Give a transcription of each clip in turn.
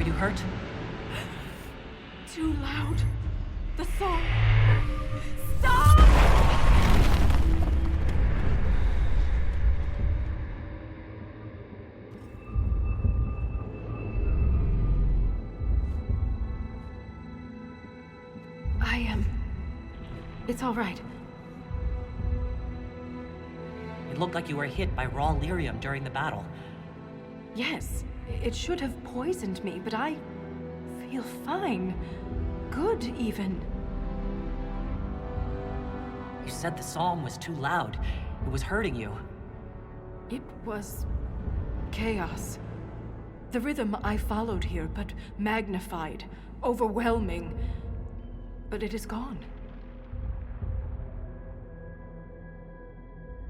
you hurt? Too loud. The song. Stop! It's all right. It looked like you were hit by raw lyrium during the battle. Yes, it should have poisoned me, but I feel fine. Good, even. You said the psalm was too loud. It was hurting you. It was chaos. The rhythm I followed here, but magnified, overwhelming. But it is gone.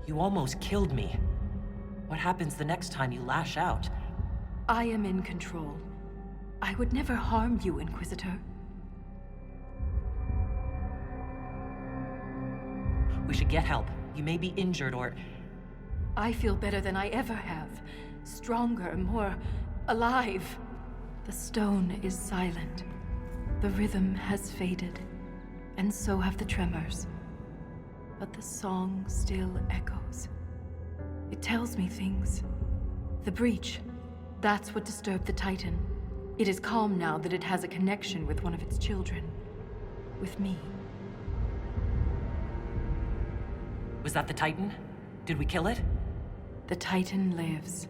You almost killed me. What happens the next time you lash out? I am in control. I would never harm you, Inquisitor. We should get help. You may be injured or... I feel better than I ever have. Stronger, more alive. The stone is silent. The rhythm has faded. And so have the tremors. But the song still echoes. It tells me things. The breach. That's what disturbed the Titan. It is calm now that it has a connection with one of its children. With me. Was that the Titan? Did we kill it? The Titan lives.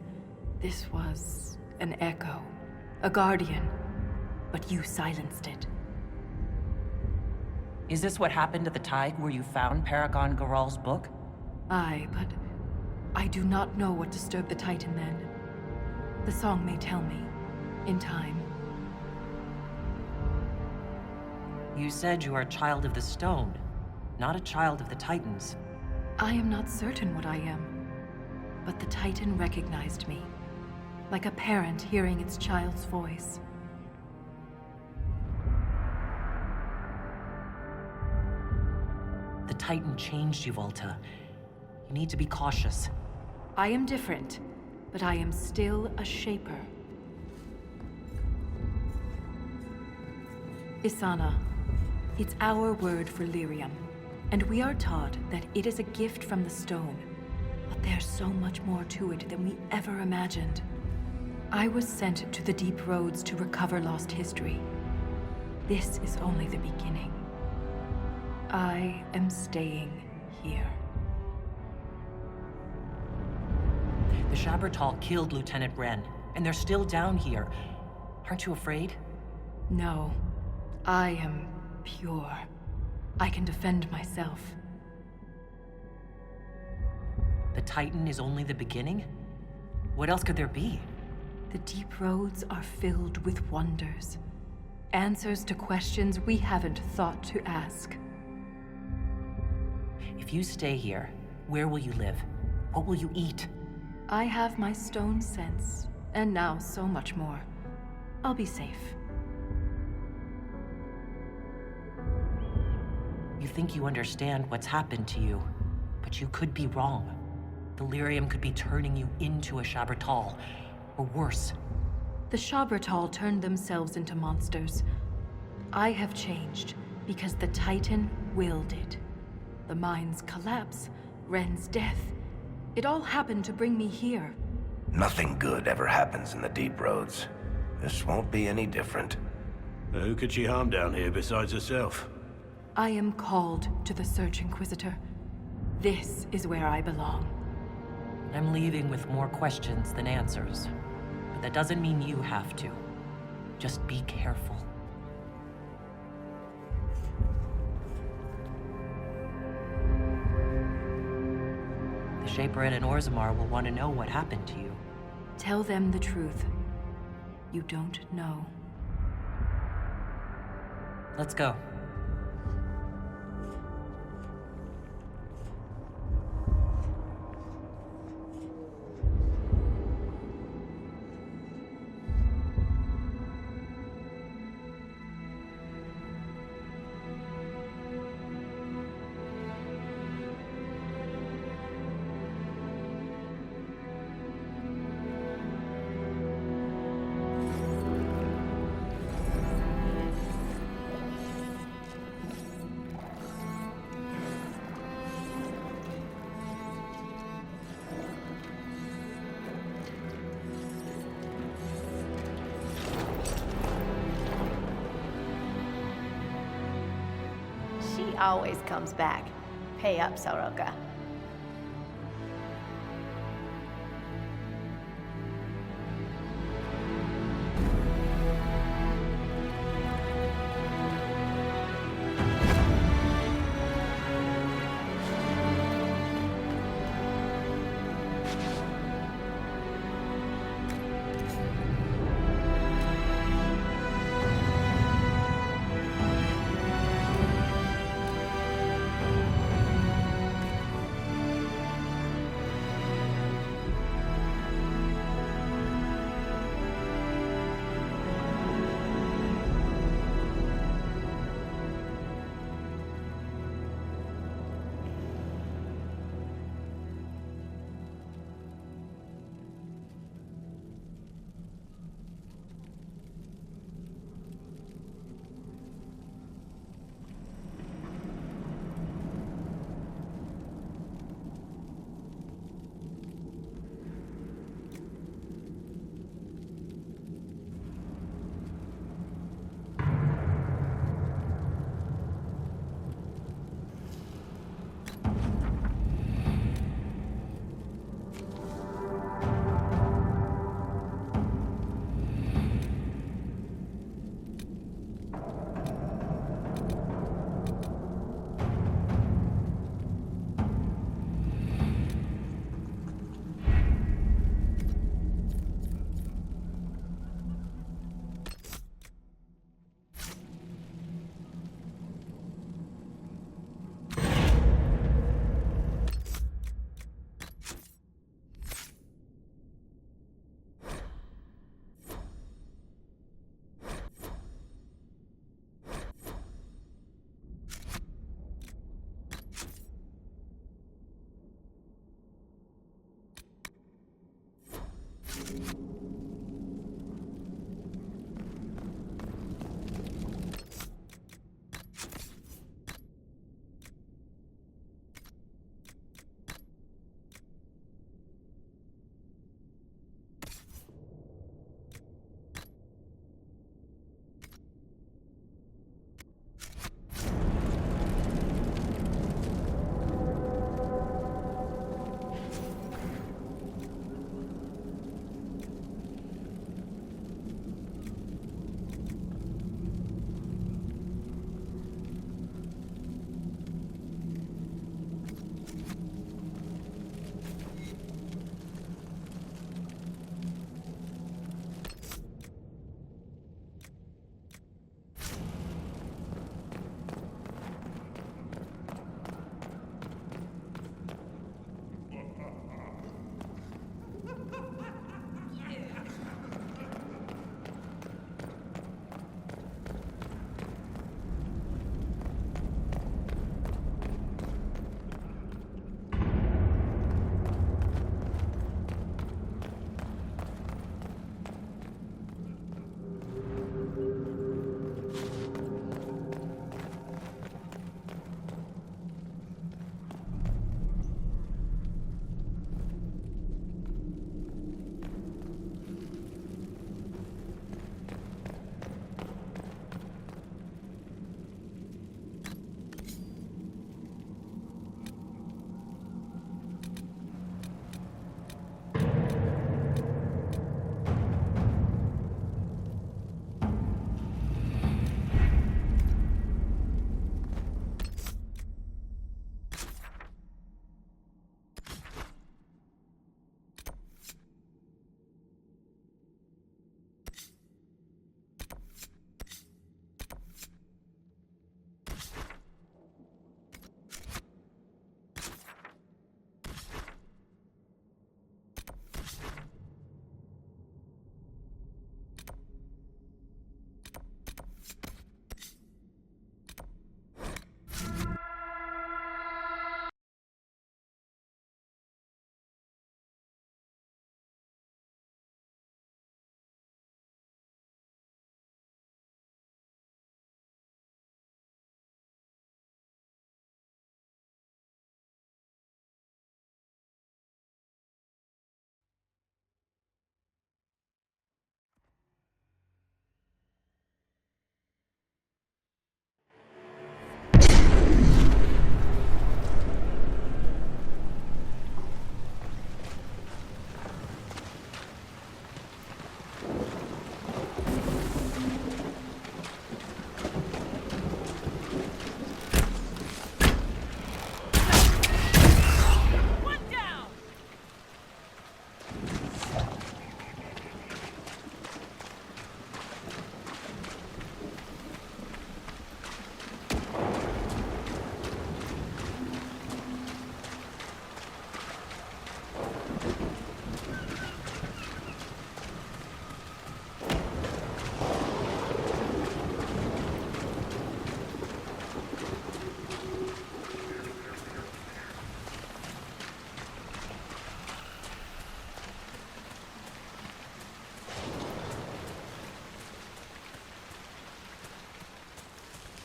This was an echo. A guardian. But you silenced it. Is this what happened at the tide where you found Paragon Garal's book? Aye, but I do not know what disturbed the Titan then. The song may tell me, in time. You said you are a child of the stone, not a child of the Titans. I am not certain what I am, but the Titan recognized me, like a parent hearing its child's voice. The Titan changed you, Volta. You need to be cautious. I am different, but I am still a Shaper. Isana. It's our word for lyrium, and we are taught that it is a gift from the stone. But there's so much more to it than we ever imagined. I was sent to the deep roads to recover lost history. This is only the beginning. I am staying here. The Shabertal killed Lieutenant Wren, and they're still down here. Aren't you afraid? No. I am pure. I can defend myself. The Titan is only the beginning? What else could there be? The deep roads are filled with wonders. Answers to questions we haven't thought to ask. If you stay here, where will you live? What will you eat? I have my stone sense, and now so much more. I'll be safe. You think you understand what's happened to you, but you could be wrong. The lyrium could be turning you into a Shabertal, or worse. The Shabertal turned themselves into monsters. I have changed because the Titan willed it. The mine's collapse, Wren's death. It all happened to bring me here. Nothing good ever happens in the deep roads. This won't be any different. Who could she harm down here besides herself? I am called to the Search, Inquisitor. This is where I belong. I'm leaving with more questions than answers. But that doesn't mean you have to. Just be careful. The Shaperette and Orzammar will want to know what happened to you. Tell them the truth. You don't know. Let's go. always comes back. Pay up, Soroka.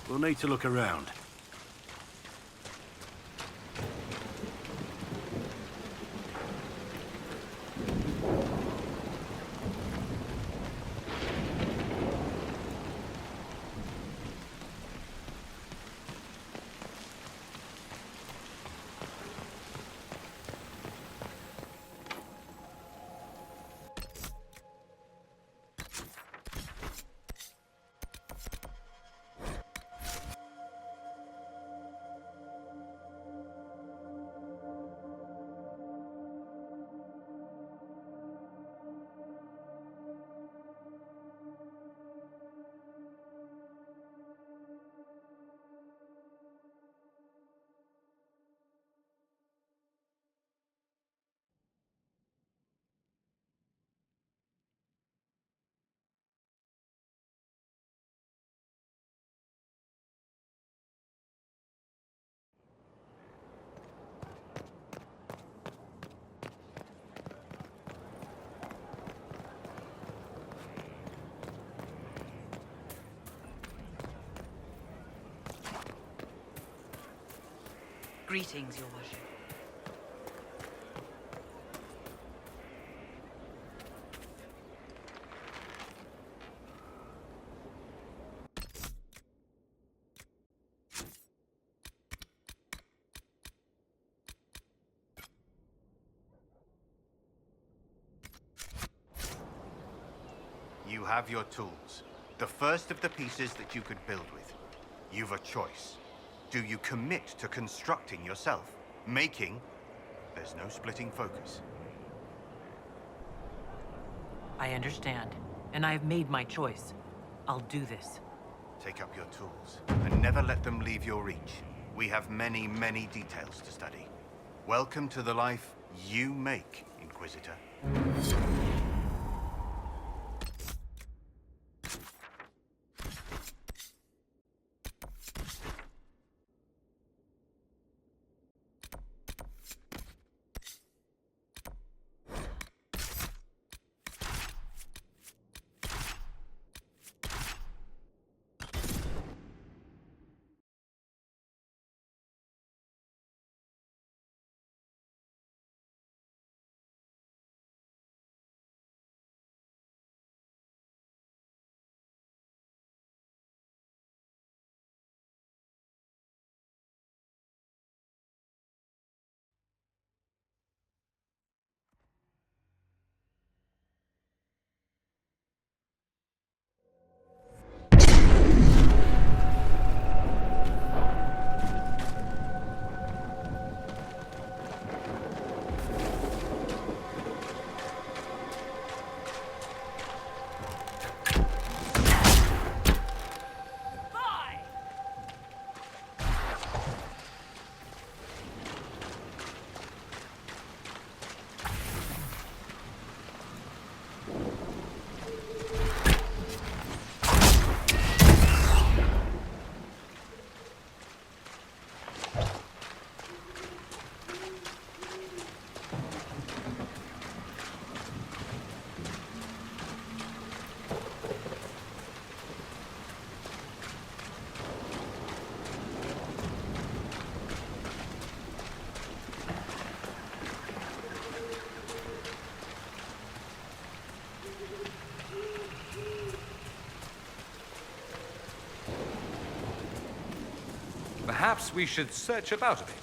We'll need to look around. Greetings, Your Worship. You have your tools. The first of the pieces that you could build with. You've a choice. Do you commit to constructing yourself? Making? There's no splitting focus. I understand, and I have made my choice. I'll do this. Take up your tools, and never let them leave your reach. We have many, many details to study. Welcome to the life you make, Inquisitor. Perhaps we should search about a bit.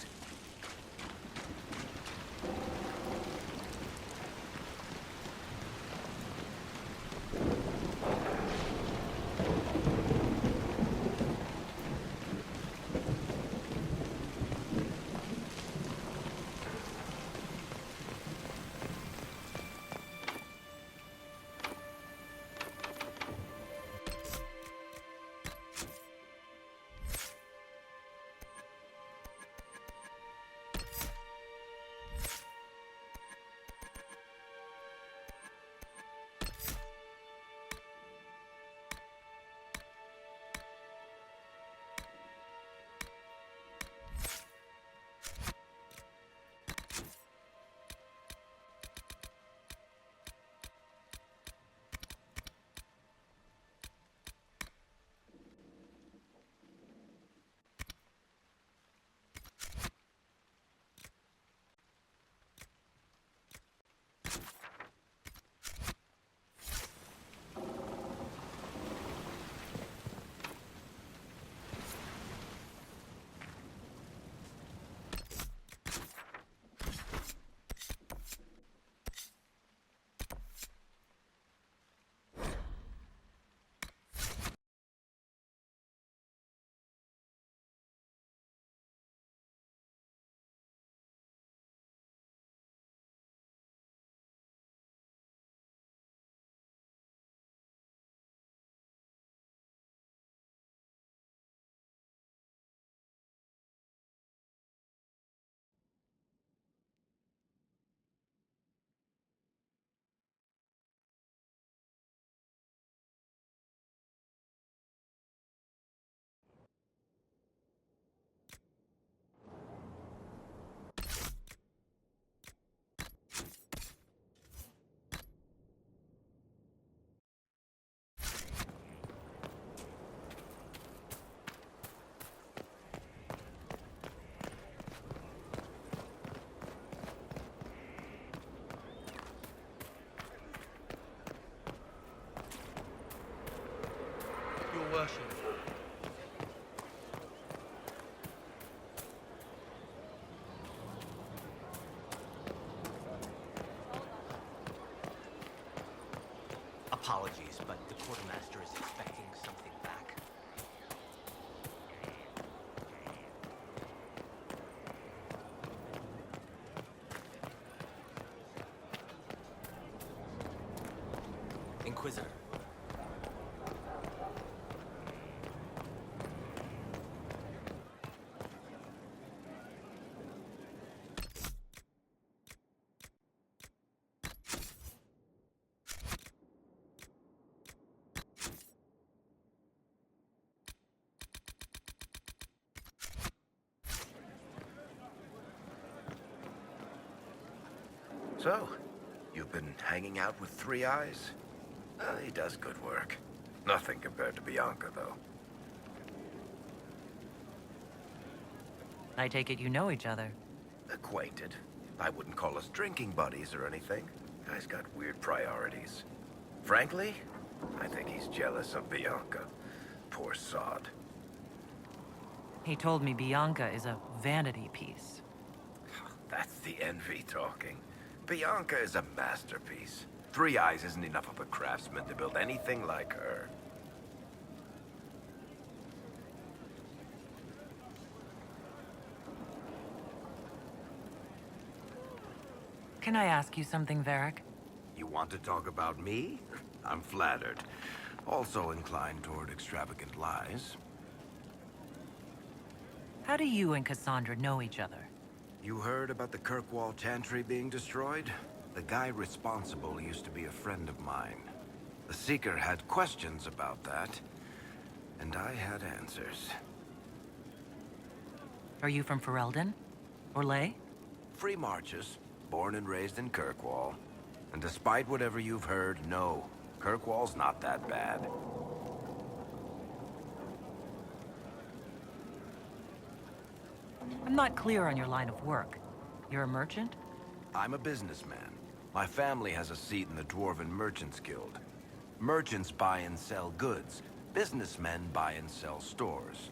worship. Apologies, but the quartermaster is expecting something back. Inquisitor. So, you've been hanging out with Three Eyes? He does good work. Nothing compared to Bianca, though. I take it you know each other. Acquainted. I wouldn't call us drinking buddies or anything. Guy's got weird priorities. Frankly, I think he's jealous of Bianca. Poor sod. He told me Bianca is a vanity piece. That's the envy talking. Bianca is a masterpiece. Three Eyes isn't enough of a craftsman to build anything like her. Can I ask you something, Varric? You want to talk about me? I'm flattered. Also inclined toward extravagant lies. How do you and Cassandra know each other? You heard about the Kirkwall Chantry being destroyed? The guy responsible used to be a friend of mine. The Seeker had questions about that, and I had answers. Are you from Ferelden? Or Ley? Free Marches, born and raised in Kirkwall. And despite whatever you've heard, no, Kirkwall's not that bad. I'm not clear on your line of work. You're a merchant? I'm a businessman. My family has a seat in the Dwarven Merchants Guild. Merchants buy and sell goods. Businessmen buy and sell stores.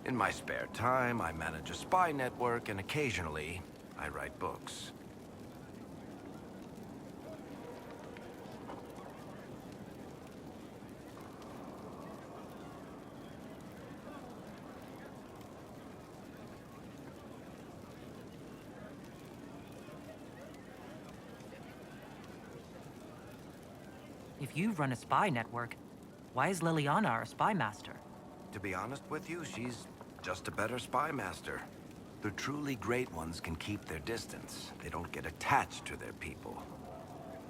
In my spare time, I manage a spy network, and occasionally, I write books. If you run a spy network, why is Liliana our spy master? To be honest with you, she's just a better spy master. The truly great ones can keep their distance. They don't get attached to their people.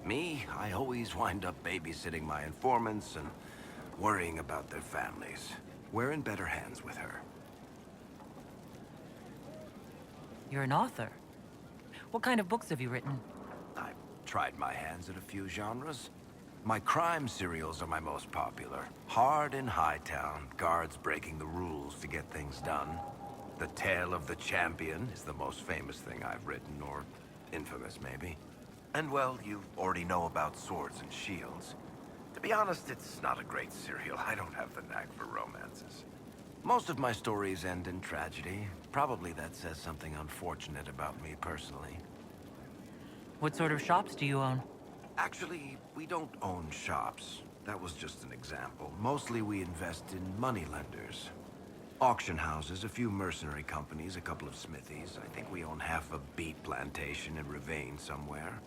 Me, I always wind up babysitting my informants and worrying about their families. We're in better hands with her. You're an author. What kind of books have you written? I've tried my hands at a few genres. My crime serials are my most popular. Hard in Hightown, guards breaking the rules to get things done. The Tale of the Champion is the most famous thing I've written, or infamous maybe. And well, you already know about Swords and Shields. To be honest, it's not a great serial. I don't have the knack for romances. Most of my stories end in tragedy. Probably that says something unfortunate about me personally. What sort of shops do you own? Actually, we don't own shops. That was just an example. Mostly we invest in moneylenders. Auction houses, a few mercenary companies, a couple of smithies. I think we own half a beet plantation in Ravane somewhere.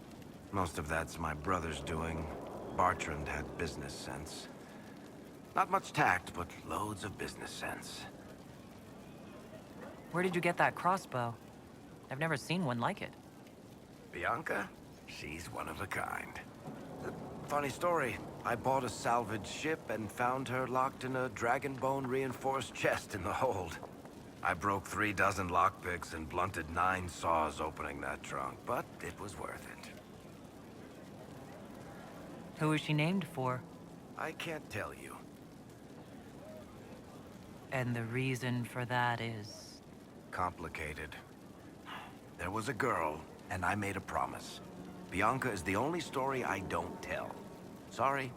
Most of that's my brother's doing. Bartrand had business sense. Not much tact, but loads of business sense. Where did you get that crossbow? I've never seen one like it. Bianca? She's one of a kind. Funny story. I bought a salvaged ship and found her locked in a dragonbone reinforced chest in the hold. I broke 36 lockpicks and blunted 9 saws opening that trunk, but it was worth it. Who is she named for? I can't tell you. And the reason for that is... Complicated. There was a girl, and I made a promise. Bianca is the only story I don't tell. Sorry.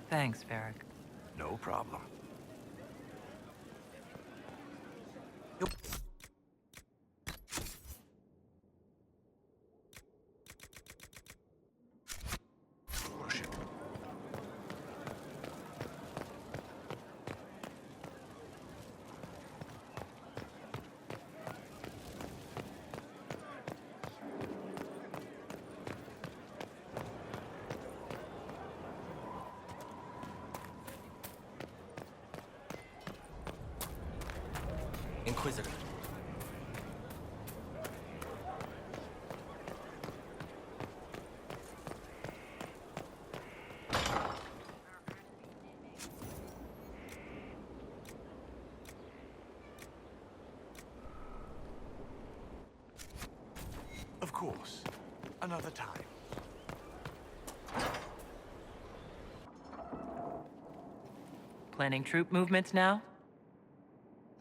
Thanks, Varric. No problem. Worship. Inquisitor. Of course. Another time. Planning troop movements now?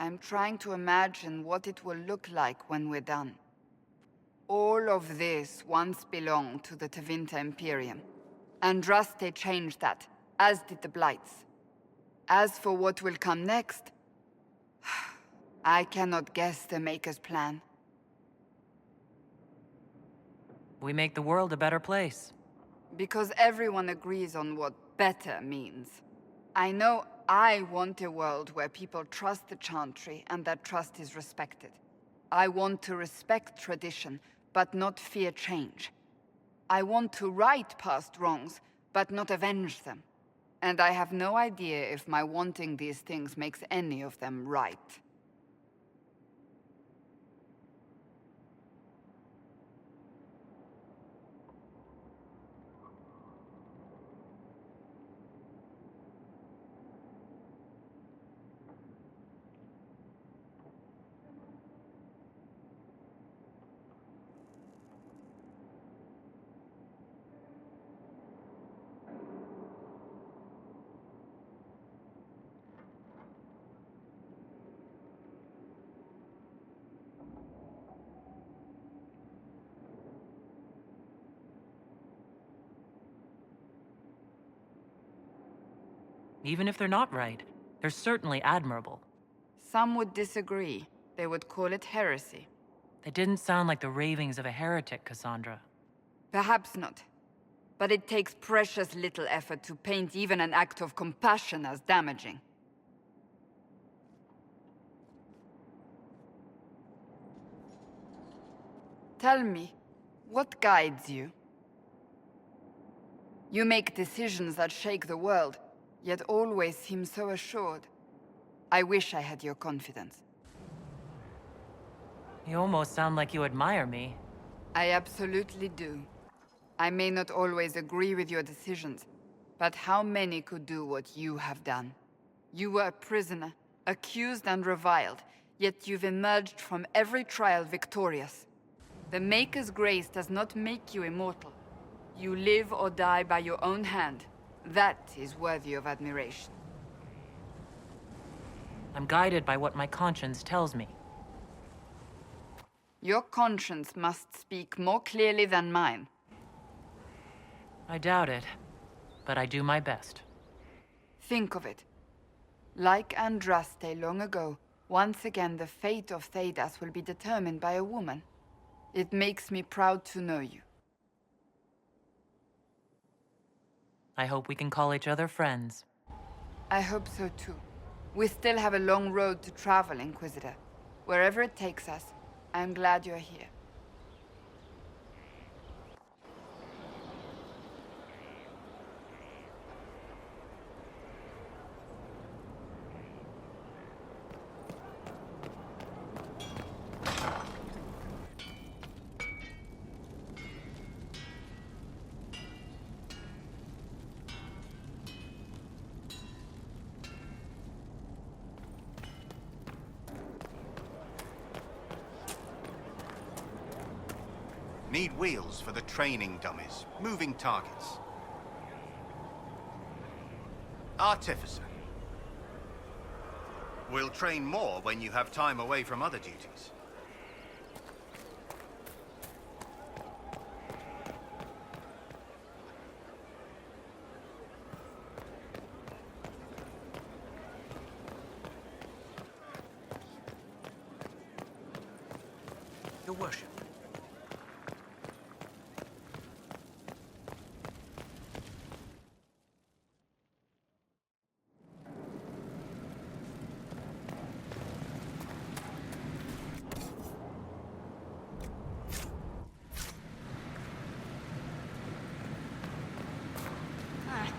I'm trying to imagine what it will look like when we're done. All of this once belonged to the Tevinter Imperium. Andraste changed that, as did the Blights. As for what will come next, I cannot guess the Maker's plan. We make the world a better place. Because everyone agrees on what better means. I know I want a world where people trust the Chantry and that trust is respected. I want to respect tradition, but not fear change. I want to right past wrongs, but not avenge them. And I have no idea if my wanting these things makes any of them right. Even if they're not right, they're certainly admirable. Some would disagree. They would call it heresy. They didn't sound like the ravings of a heretic, Cassandra. Perhaps not. But it takes precious little effort to paint even an act of compassion as damaging. Tell me, what guides you? You make decisions that shake the world, yet always seem so assured. I wish I had your confidence. You almost sound like you admire me. I absolutely do. I may not always agree with your decisions, but how many could do what you have done? You were a prisoner, accused and reviled, yet you've emerged from every trial victorious. The Maker's grace does not make you immortal. You live or die by your own hand. That is worthy of admiration. I'm guided by what my conscience tells me. Your conscience must speak more clearly than mine. I doubt it, but I do my best. Think of it. Like Andraste long ago, once again the fate of Thedas will be determined by a woman. It makes me proud to know you. I hope we can call each other friends. I hope so too. We still have a long road to travel, Inquisitor. Wherever it takes us, I'm glad you're here. Need wheels for the training dummies. Moving targets. Artificer. We'll train more when you have time away from other duties. Your worship.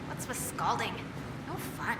What's with scalding? No fun.